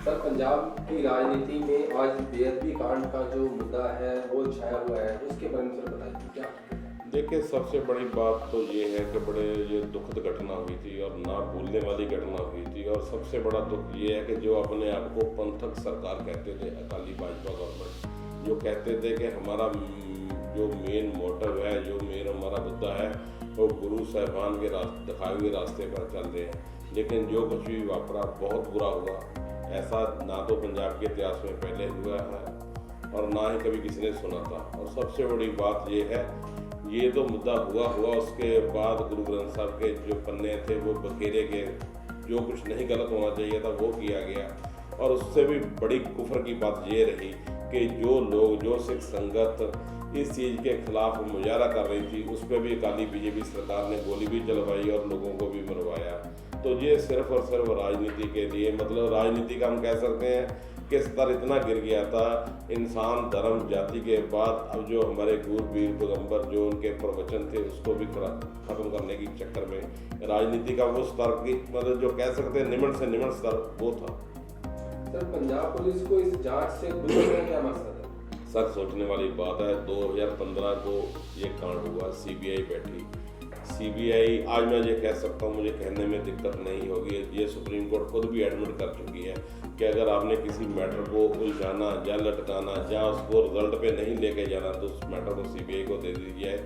Sir, Punjab की राजनीति में आज बेअदबी कांड का जो मुद्दा है वो छाया हुआ है, उसके बारे में सर बताइए क्या? देखिए, सबसे बड़ी बात तो ये है कि बड़े ये दुखद घटना हुई थी और ना भूलने वाली घटना हुई थी। और सबसे बड़ा दुख ये है कि जो अपने आप को पंथक सरकार कहते थे, अकाली भाजपा गवर्नमेंट, जो कहते थे कि हमारा जो मेन मोटिव है, जो मेन हमारा मुद्दा है वो गुरु साहिबान के दिखाए हुए रास्ते पर चल रहे हैं, लेकिन जो कुछ भी वापरा बहुत बुरा हुआ। ऐसा ना तो पंजाब के इतिहास में पहले हुआ है और ना ही कभी किसी ने सुना था। और सबसे बड़ी बात ये है, ये तो मुद्दा हुआ, उसके बाद गुरु ग्रंथ साहब के जो पन्ने थे वो बखेरे गए, जो कुछ नहीं गलत होना चाहिए था वो किया गया। और उससे भी बड़ी कुफर की बात ये रही कि जो लोग, जो सिख संगत इस चीज़ के खिलाफ मुजाहरा कर रही थी, उस पर भी अकाली बीजेपी सरकार ने गोली भी चलवाई और लोगों को भी मरवाया। तो ये सिर्फ और सिर्फ राजनीति के लिए, मतलब राजनीति का हम कह सकते हैं कि स्तर इतना गिर गया था इंसान धर्म जाति के बाद। अब जो हमारे गुरु वीर पैगंबर जो उनके प्रवचन थे उसको भी खत्म करने के चक्कर में राजनीति का वो स्तर की, मतलब जो कह सकते हैं निम्न से निम्न स्तर वो था। सर, पंजाब पुलिस को इस जांच से खुश होने का क्या मकसद है? सर, सोचने वाली बात है, 2015 को ये कांड हुआ, सीबीआई बैठी। सीबीआई आज मैं ये कह सकता हूँ, मुझे कहने में दिक्कत नहीं होगी, ये सुप्रीम कोर्ट खुद भी एडमिट कर चुकी है कि अगर आपने किसी मैटर को उलझाना या लटकाना या उसको रिजल्ट पे नहीं लेके जाना तो उस मैटर को सीबीआई को दे दीजिए।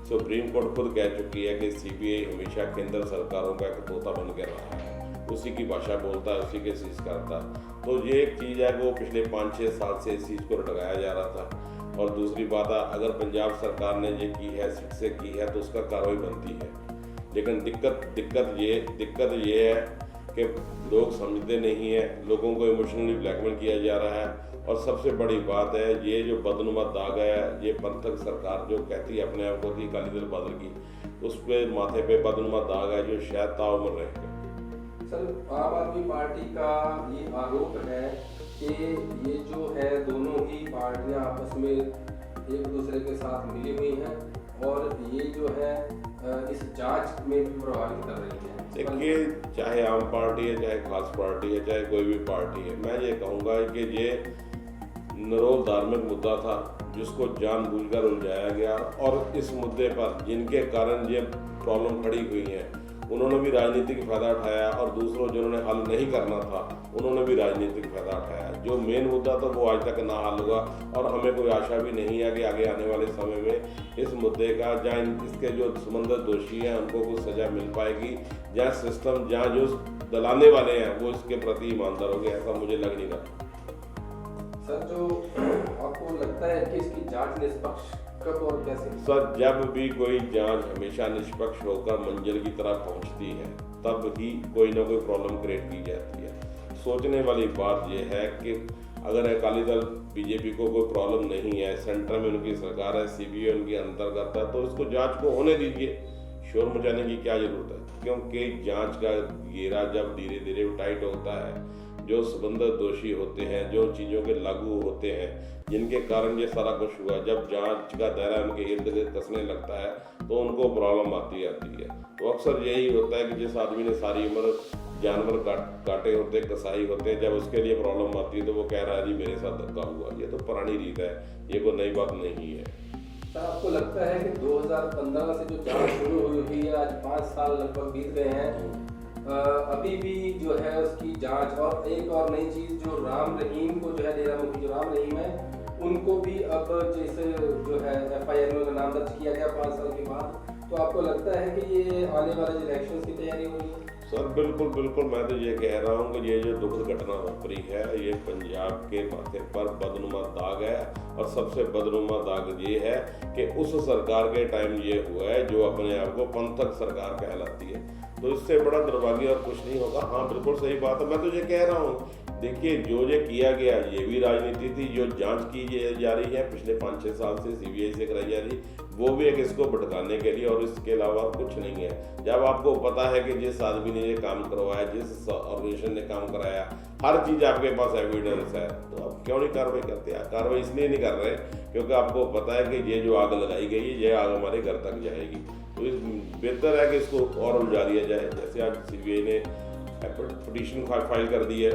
सुप्रीम कोर्ट खुद कह चुकी है कि सीबीआई हमेशा केंद्र सरकारों का एक तोता बन के रहा है, उसी की भाषा बोलता है, उसी के चीज़ करता है। तो ये एक चीज़ है कि वो पिछले 5-6 साल से इस चीज़ को लटकाया जा रहा था। और दूसरी बात है, अगर पंजाब सरकार ने ये की है, सिख से की है, तो उसका कार्रवाई बनती है। लेकिन दिक्कत ये है कि लोग समझते नहीं है, लोगों को इमोशनली ब्लैकमेल किया जा रहा है। और सबसे बड़ी बात है, ये जो बदनुमा दाग है, ये पंथक सरकार जो कहती है अपने आप को कि अकाली दल बादल की, उस पर माथे पे बदनुमा दाग है जो शायद ताउम्र रहेगा। सर, आम आदमी पार्टी का ये आरोप है कि ये जो है दोनों ही पार्टियां आपस में एक दूसरे के साथ मिली हुई हैं और ये जो है इस जांच में भी प्रभावित कर रही है। देखिए, चाहे आम पार्टी है, चाहे खास पार्टी है, चाहे कोई भी पार्टी है, मैं ये कहूँगा कि ये निरोल धार्मिक मुद्दा था जिसको जानबूझकर उलझाया गया। और इस मुद्दे पर जिनके कारण ये प्रॉब्लम खड़ी हुई है उन्होंने भी राजनीतिक फ़ायदा उठाया और दूसरों जिन्होंने हल नहीं करना था उन्होंने भी राजनीतिक फ़ायदा उठाया। जो मेन मुद्दा था वो आज तक ना हल हुआ और हमें कोई आशा भी नहीं है कि आगे आने वाले समय में इस मुद्दे का, जहाँ इसके जो संबंधित दोषी हैं उनको कुछ सज़ा मिल पाएगी, जहाँ सिस्टम, जहाँ जो दलाने वाले हैं वो इसके प्रति ईमानदार हो गए, ऐसा मुझे लग नहीं रहा। सर, जो आपको लगता है कि इसकी जांच निष्पक्ष कब और कैसे? सर, जब भी कोई जांच हमेशा निष्पक्ष होकर मंजिल की तरफ पहुंचती है तब ही कोई ना कोई प्रॉब्लम क्रिएट की जाती है। सोचने वाली बात यह है कि अगर अकाली दल बीजेपी को कोई प्रॉब्लम नहीं है, सेंटर में उनकी सरकार है, सीबीआई उनके अंतर्गत है, तो इसको जांच को होने दीजिए, शोर मचाने की क्या जरूरत है? क्योंकि जांच का घेरा जब धीरे धीरे टाइट होता है, जो संबंधित दोषी होते हैं, जो चीज़ों के लागू होते हैं जिनके कारण ये सारा कुछ हुआ, जब जांच का दायरा उनके इर्द गिर्द कसने लगता है तो उनको प्रॉब्लम आती है। तो अक्सर यही होता है कि जिस आदमी ने सारी उम्र जानवर काटे होते, कसाई होते हैं, जब उसके लिए प्रॉब्लम आती है तो वो कह रहा है जी मेरे साथ धक्का हुआ। ये तो पुरानी रीत है, ये कोई नई बात नहीं है। सर, आपको लगता है कि 2015 से जो जांच शुरू हुई है, आज 5 साल लगभग बीत गए हैं, अभी भी जो है उसकी जांच, और एक और नई चीज़ जो राम रहीम को जो है, डेरा मुखी जो राम रहीम है, उनको भी अब जैसे जो है FIR में नाम दर्ज किया गया 5 साल के बाद, तो आपको लगता है कि ये आने वाले इलेक्शंस की तैयारी हो रही है? सर, बिल्कुल मैं तो ये कह रहा हूँ कि ये जो दुखद घटना वापरी है ये पंजाब के माथे पर बदनुमा दाग है। और सबसे बदनुमा दाग ये है कि उस सरकार के टाइम ये हुआ है जो अपने आप को पंथक सरकार कहलाती है। तो इससे बड़ा दुर्भाग्य और कुछ नहीं होगा। हाँ, बिल्कुल सही बात है, मैं तो ये कह रहा हूँ, देखिए जो ये किया गया ये भी राजनीति थी, जो जांच की जा रही है पिछले 5-6 साल से सीबीआई से कराई जा रही वो भी एक इसको भटकाने के लिए, और इसके अलावा कुछ नहीं है। जब आपको पता है कि जिस आदमी ने ये काम करवाया, जिस ऑर्गेनाइजेशन ने काम कराया, हर चीज़ आपके पास एविडेंस है, तो आप क्यों नहीं कार्रवाई करते? कार्रवाई इसलिए नहीं कर रहे क्योंकि आपको पता है कि ये जो आग लगाई गई है ये आग हमारे घर तक जाएगी। तो बेहतर है कि इसको और उलझा दिया जाए। जैसे आज सीबीआई ने पिटीशन फाइल कर दी है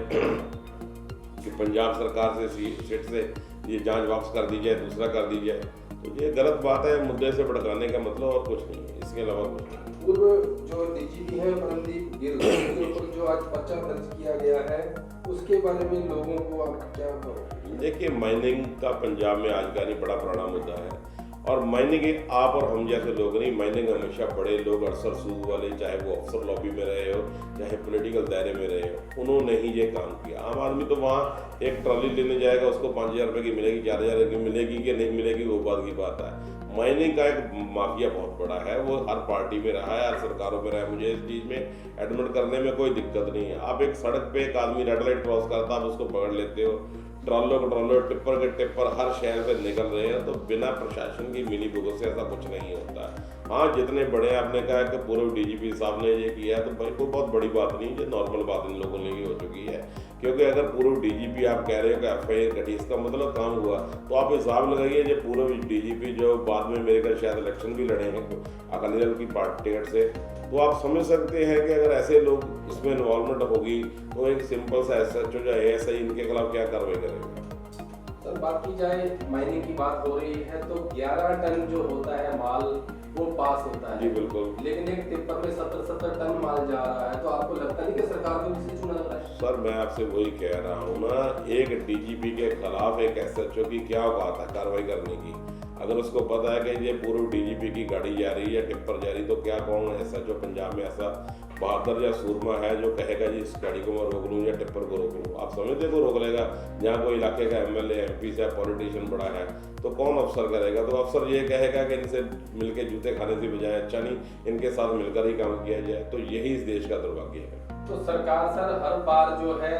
कि पंजाब सरकार से सीट से ये जांच वापस कर दी जाए, दूसरा कर दी जाए। तो ये गलत बात है, मुद्दे से भड़काने का मतलब और कुछ नहीं है, इसके अलावा कुछ नहीं। पूर्व जो डीजीपी है परमदीप गिल के ऊपर जो आज पर्चा दर्ज किया गया है, उसके बारे में लोगों को आप क्या कहोगे? देखिए, माइनिंग का पंजाब में आज का नहीं बड़ा पुराना मुद्दा है, और माइनिंग आप और हम जैसे लोग नहीं, माइनिंग हमेशा बड़े लोग अरसर सूद वाले, चाहे वो अफसर लॉबी में रहे हो, चाहे पॉलिटिकल दायरे में रहे हो, उन्होंने ही ये काम किया। आम आदमी तो वहाँ एक ट्रॉली लेने जाएगा, उसको 5,000 रुपये की मिलेगी, 4,000 की मिलेगी कि नहीं मिलेगी, वो बात की बात है। माइनिंग का एक माफिया बहुत बड़ा है, वो हर पार्टी में रहा है, हर सरकारों में रहा है। मुझे इस चीज़ में एडमिट करने में कोई दिक्कत नहीं है। आप एक सड़क पे एक आदमी रेड लाइट क्रॉस करता, आप उसको पकड़ लेते हो, ट्रॉलो टिप्पर के टिप्पर हर शहर से निकल रहे हैं, तो बिना प्रशासन की मिली भुगत से ऐसा कुछ नहीं होता है। हाँ, जितने बड़े आपने कहा कि पूर्व डीजीपी साहब ने ये किया है, तो भाई कोई बहुत बड़ी बात नहीं, ये नॉर्मल बात इन लोगों ने ही हो चुकी है। क्योंकि अगर पूर्व डीजीपी आप कह रहे हो कि FIR कटी, इसका मतलब काम हुआ, तो आप हिसाब लगाइए जो पूर्व डीजीपी जो बाद में मेरे ख्याल शायद इलेक्शन भी लड़े हैं अकाली दल की पार्टी टिकट से, तो आप समझ सकते हैं कि अगर ऐसे लोग इसमें इन्वॉल्वमेंट होगी तो एक सिंपल सा SHO या ASI इनके खिलाफ क्या कार्रवाई करेगा। सर, बात की जाए, माइनिंग की बात हो रही है, तो 11 टन जो होता है माल वो पास होता है। जी बिल्कुल। लेकिन एक टिप्पर में 70 टन माल जा रहा है, तो आपको लगता नहीं कि सरकार को किसी चुना जा रहा है? सर, मैं आपसे वही कह रहा हूँ ना, एक डीजीपी के खिलाफ एक SHO की क्या औकात है कार्रवाई करने की? अगर उसको पता है कि ये पूर्व डीजीपी की गाड़ी जा रही है, टिप्पर जा रही, तो क्या कौन SHO पंजाब में ऐसा बहादुर या सूरमा है जो कहेगा जी इस गाड़ी को मैं रोक लूँ या टिप्पर को रोक लूँ? आप समझते को रोक लेगा? जहाँ कोई इलाके का MLA MP से पॉलिटिशियन बड़ा है, तो कौन अफसर करेगा? तो अफसर ये कहेगा कि इनसे मिलके जूते खाने से बजाय अच्छा नहीं इनके साथ मिलकर ही काम किया जाए। तो यही इस देश का दुर्भाग्य है। तो सरकार सर हर बार जो है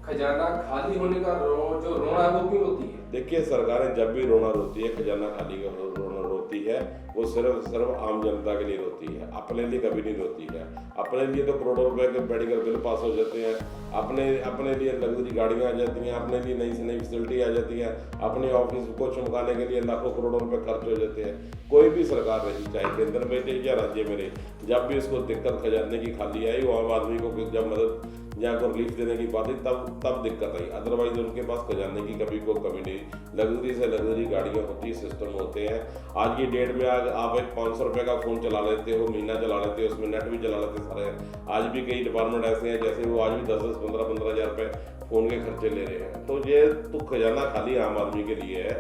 खजाना खाली होने का जो रोना है वो क्यों रोती है? देखिए, सरकारें जब भी रोना रोती है, खजाना खाली का रोना रोती है, वो सिर्फ आम जनता के लिए रोती है, अपने लिए कभी नहीं रोती है। अपने लिए तो करोड़ों रुपए के मेडिकल बिल पास हो जाते हैं, अपने लिए लग्जरी गाड़ियाँ आ जाती हैं, अपने लिए नई से नई फैसिलिटी आ जाती है, अपने ऑफिस को चमकाने के लिए लाखों करोड़ों रुपए खर्च हो जाते हैं। कोई भी सरकार रही, चाहे केंद्र में रही या राज्य में रही, जब भी उसको दिक्कत खजाने की खाली आई, वो आम आदमी को जब मदद जहाँ को रिलीफ देने की बात है तब दिक्कत आई। अदरवाइज उनके पास खजाने की कभी कोई कमी नहीं। लग्जरी से लग्जरी गाड़ियाँ होती, सिस्टम होते हैं। आज की डेट में आप एक 500 रुपये का फ़ोन चला लेते हो, महीना चला लेते हो, उसमें नेट भी चला लेते सारे। आज भी कई डिपार्टमेंट ऐसे हैं जैसे वो आज भी 10-10, 15-15 हज़ार रुपये फ़ोन के खर्चे ले रहे हैं। तो ये तो खजाना खाली आम आदमी के लिए है,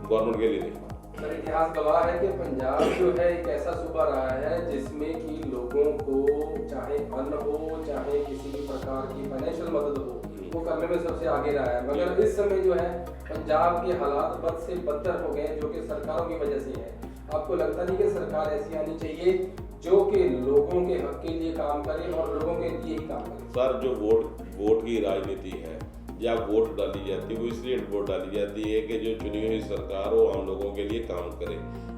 गवर्नमेंट के लिए नहीं। सर, इतिहास गवाह है कि पंजाब जो है एक ऐसा सूबा रहा है जिसमें कि लोगों को चाहे अन्न हो, चाहे किसी भी प्रकार की फाइनेंशियल मदद हो, वो करने में सबसे आगे रहा है। मगर इस समय जो है पंजाब के हालात बद से बदतर हो गए, जो कि सरकारों की वजह से है। आपको लगता नहीं कि सरकार ऐसी आनी चाहिए जो कि लोगों के हक के लिए काम करे और लोगों के लिए ही काम करे? सर, जो वोट की राजनीति है या वोट डाली जाती है, वो इसलिए वोट डाली जाती है कि जो चुनी हुई सरकार हो आम लोगों के लिए काम करे,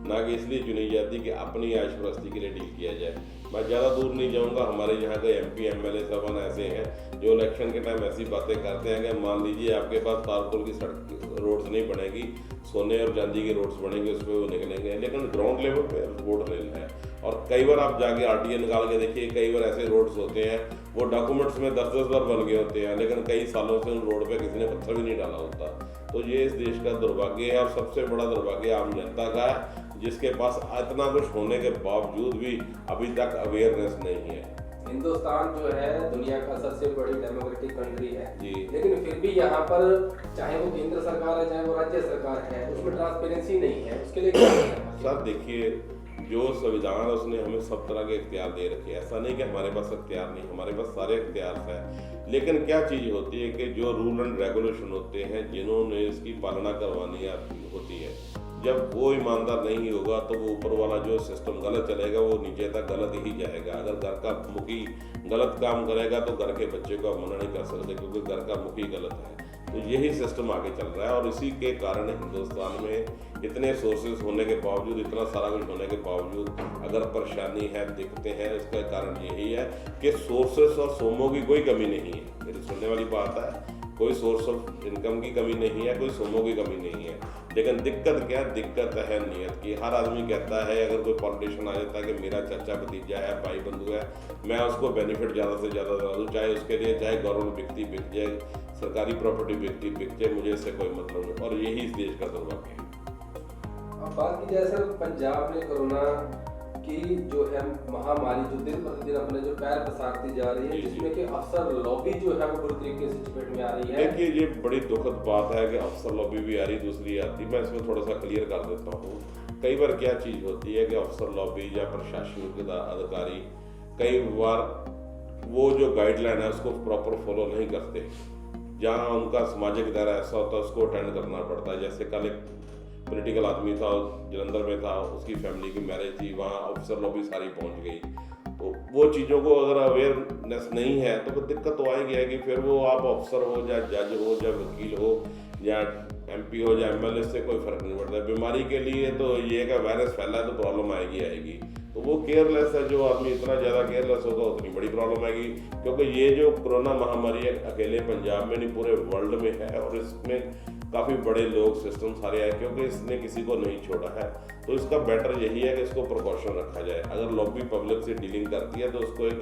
ना कि इसलिए चुनी जाती कि अपनी ऐश-प्रस्ती के लिए डील किया जाए। मैं ज़्यादा दूर नहीं जाऊंगा, हमारे यहाँ के MP MLA साहब ऐसे हैं जो इलेक्शन के टाइम ऐसी बातें करते हैं कि मान लीजिए आपके पास तारपुर की सड़क रोड्स नहीं बनेगी, सोने और चांदी की रोड्स बनेंगे, उस पर वो निकलेंगे, लेकिन ग्राउंड लेवल पे वोट लेना है। और कई बार आप जाके RTA निकाल के देखिए, कई बार ऐसे रोड्स होते हैं वो डॉक्यूमेंट्स में 10-10 बार बन गए होते हैं, लेकिन कई सालों से उन रोड पे किसी ने पत्थर भी नहीं डाला होता। तो ये इस देश का दुर्भाग्य है, और सबसे बड़ा दुर्भाग्य आम जनता का है, जिसके पास इतना कुछ होने के बावजूद भी अभी तक अवेयरनेस नहीं है। हिंदुस्तान जो है दुनिया का सबसे बड़ी डेमोक्रेटिक कंट्री है जी, लेकिन फिर भी यहाँ पर चाहे वो केंद्र सरकार है चाहे वो राज्य सरकार है, उसमें ट्रांसपेरेंसी नहीं है। उसके लिए क्या करना? सर देखिए, जो संविधान है उसने हमें सब तरह के इख्तियार दे रखे हैं। ऐसा नहीं कि हमारे पास इख्तियार नहीं, हमारे पास सारे इख्तियार हैं। लेकिन क्या चीज़ होती है कि जो रूल एंड रेगुलेशन होते हैं, जिन्होंने इसकी पालना करवानी होती है, जब वो ईमानदार नहीं होगा तो वो ऊपर वाला जो सिस्टम गलत चलेगा वो नीचे तक गलत ही जाएगा। अगर घर का मुखी गलत काम करेगा तो घर के बच्चे को मना नहीं कर सकते, क्योंकि घर का मुखी गलत है। तो यही सिस्टम आगे चल रहा है, और इसी के कारण हिंदुस्तान में इतने सोर्सेज होने के बावजूद, इतना सारा कुछ होने के बावजूद अगर परेशानी है, दिखते हैं, इसका कारण यही है कि सोर्सेज और सोमों की कोई कमी नहीं है। मेरी सुनने वाली बात है, कोई सोर्स ऑफ इनकम की कमी नहीं है, कोई सोमों की कमी नहीं है। लेकिन दिक्कत क्या है? दिक्कत है नीयत की। हर आदमी कहता है, अगर कोई पॉलिटिशियन आ जाता है कि मेरा चाचा भतीजा है, भाई बंधु है, मैं उसको बेनिफिट ज़्यादा से ज़्यादा दूँ, चाहे उसके लिए चाहे गवर्नमेंट बिक जाए, सरकारी प्रॉपर्टी बिकते मुझे इससे कोई मतलब नहीं, और यही इस देश का दुर्भाग्य है। अब बात की जाए सर, पंजाब में कोरोना की जो है महामारी जो दिन प्रतिदिन अपने जो पैर पसारती जा रही है, जिसमें कि अफसर लॉबी जो है वो बुरी तरीके से चपेट में आ रही है। देखिए, ये बड़ी दुखद बात है कि अफसर लॉबी भी आ रही, दूसरी आती। मैं इसमें थोड़ा सा क्लियर कर देता हूँ। कई बार क्या चीज़ होती है कि अफसर लॉबी या प्रशासनिक अधिकारी कई बार वो जो गाइडलाइन है उसको प्रॉपर फॉलो नहीं करते। जहाँ उनका सामाजिक दायरा ऐसा होता है उसको अटेंड करना पड़ता है। जैसे कल एक पॉलिटिकल आदमी था, जलंधर में था, उसकी फैमिली की मैरिज थी, वहाँ अफसर लॉबी सारी पहुँच गई। तो वो चीज़ों को अगर अवेयरनेस नहीं है तो फिर दिक्कत तो आएगी आएगी। फिर वो आप अफसर हो या जज हो या वकील हो या MP हो या MLA, से कोई फ़र्क नहीं पड़ता। बीमारी के लिए तो ये कि वायरस फैला है तो प्रॉब्लम आएगी। तो वो केयरलेस है, जो आदमी इतना ज़्यादा केयरलेस होगा उतनी बड़ी प्रॉब्लम आएगी। क्योंकि ये जो कोरोना महामारी है अकेले पंजाब में नहीं पूरे वर्ल्ड में है, और इसमें काफ़ी बड़े लोग सिस्टम सारे आए, क्योंकि इसने किसी को नहीं छोड़ा है। तो इसका बेटर यही है कि इसको प्रिकॉशन रखा जाए। अगर लॉबी पब्लिक से डीलिंग करती है तो उसको एक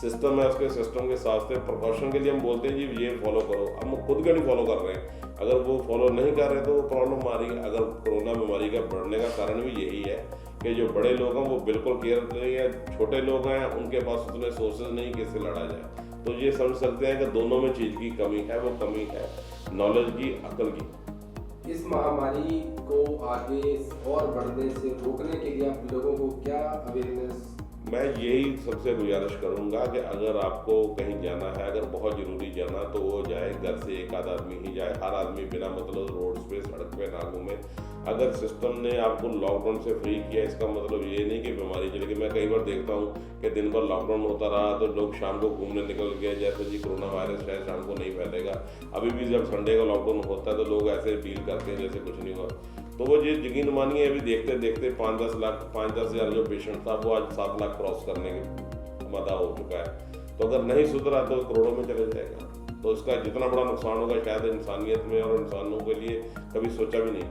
सिस्टम है, उसके सिस्टम के साथ से प्रिकॉशन के लिए हम बोलते हैं जी ये फॉलो करो। हम खुद के नहीं फॉलो कर रहे हैं, अगर वो फॉलो नहीं कर रहे तो वो प्रॉब्लम आ रही है। अगर कोरोना बीमारी का बढ़ने का कारण भी यही है कि जो बड़े लोग हैं वो बिल्कुल केयर नहीं है, छोटे लोग हैं उनके पास उतने सोर्सेज नहीं कि इससे लड़ा जाए। तो ये समझ सकते हैं कि दोनों में चीज़ की कमी है, वो कमी है नॉलेज की, अकल की। इस महामारी को आगे और बढ़ने से रोकने के लिए आप लोगों को क्या अवेयरनेस? मैं यही सबसे गुजारिश करूंगा कि अगर आपको कहीं जाना है, अगर बहुत ज़रूरी जाना तो वो जाए, घर से एक आध आदमी ही जाए। हर आदमी बिना मतलब रोड पे सड़क पे ना घूमे। अगर सिस्टम ने आपको लॉकडाउन से फ्री किया, इसका मतलब ये नहीं कि बीमारी चलेगी। मैं कई बार देखता हूँ कि दिन भर लॉकडाउन होता रहा तो लोग शाम को घूमने निकल गए, जैसे जी कोरोना वायरस शायद शाम को नहीं फैलेगा। अभी भी जब संडे का लॉकडाउन होता है तो लोग ऐसे डील करते हैं जैसे कुछ नहीं हुआ। तो वो ये यकीन मानिए अभी देखते देखते 5-10 हज़ार जो पेशेंट था वो आज 7 लाख क्रॉस करने के मदा हो चुका है। तो अगर नहीं सुधरा तो करोड़ों में चले जाएगा। तो इसका जितना बड़ा नुकसान होगा शायद इंसानियत में और इंसानों के लिए कभी सोचा भी नहीं।